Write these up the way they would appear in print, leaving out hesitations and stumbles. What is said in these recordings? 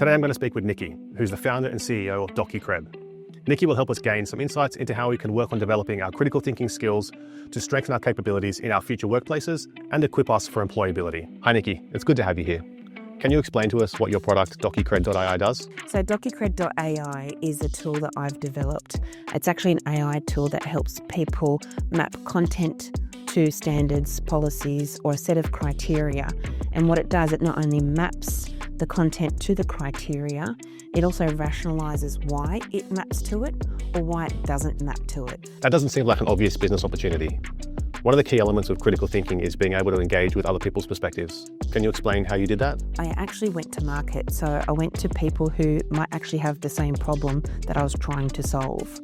Today I'm going to speak with Nikki, who's the founder and CEO of DocuCRED. Nikki will help us gain some insights into how we can work on developing our critical thinking skills to strengthen our capabilities in our future workplaces and equip us for employability. Hi Nikki, it's good to have you here. Can you explain to us what your product DocuCRED.Ai does? So DocuCRED.Ai is a tool that I've developed. It's actually an AI tool that helps people map content to standards, policies, or a set of criteria. And what it does, it not only maps the content to the criteria, it also rationalises why it maps to it or why it doesn't map to it. That doesn't seem like an obvious business opportunity. One of the key elements of critical thinking is being able to engage with other people's perspectives. Can you explain how you did that? I actually went to market, so I went to people who might actually have the same problem that I was trying to solve.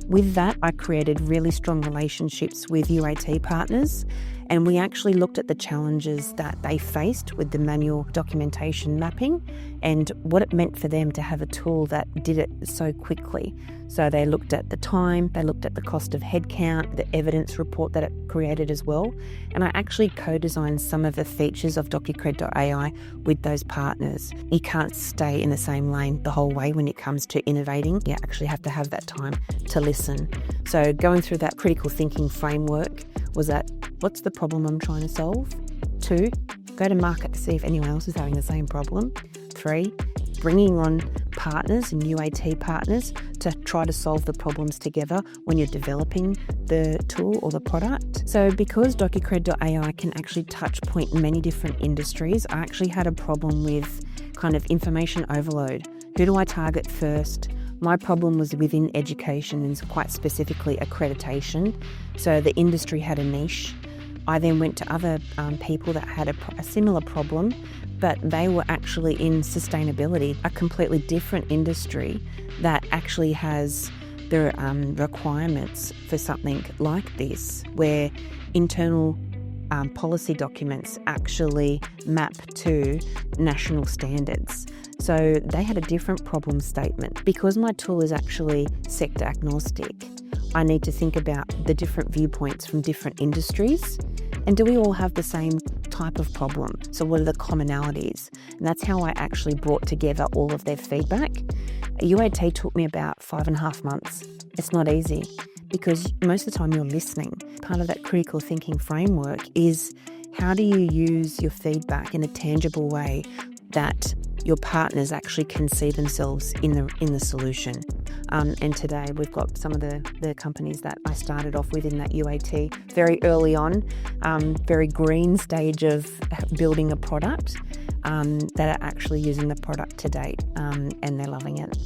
With that, I created really strong relationships with UAT partners, and we actually looked at the challenges that they faced with the manual documentation mapping and what it meant for them to have a tool that did it so quickly. So they looked at the time, they looked at the cost of headcount, the evidence report that it created as well. And I actually co-designed some of the features of DocuCRED.AI with those partners. You can't stay in the same lane the whole way when it comes to innovating. You actually have to have that time to listen. So going through that critical thinking framework was that, what's the problem I'm trying to solve? 2, go to market to see if anyone else is having the same problem. 3, bringing on partners and UAT partners to try to solve the problems together when you're developing the tool or the product. So because DocuCRED.ai can actually touch point many different industries, I actually had a problem with kind of information overload. Who do I target first? My problem was within education and quite specifically accreditation. So the industry had a niche. I then went to other people that had a similar problem, but they were actually in sustainability, a completely different industry that actually has the requirements for something like this, where internal policy documents actually map to national standards. So they had a different problem statement. Because my tool is actually sector agnostic, I need to think about the different viewpoints from different industries. And do we all have the same type of problem? So what are the commonalities? And that's how I actually brought together all of their feedback. UAT took me about 5.5 months. It's not easy because most of the time you're listening. Part of that critical thinking framework is how do you use your feedback in a tangible way that your partners actually can see themselves in the solution. And today we've got some of the companies that I started off with in that UAT very early on, very green stage of building a product that are actually using the product to date, and they're loving it.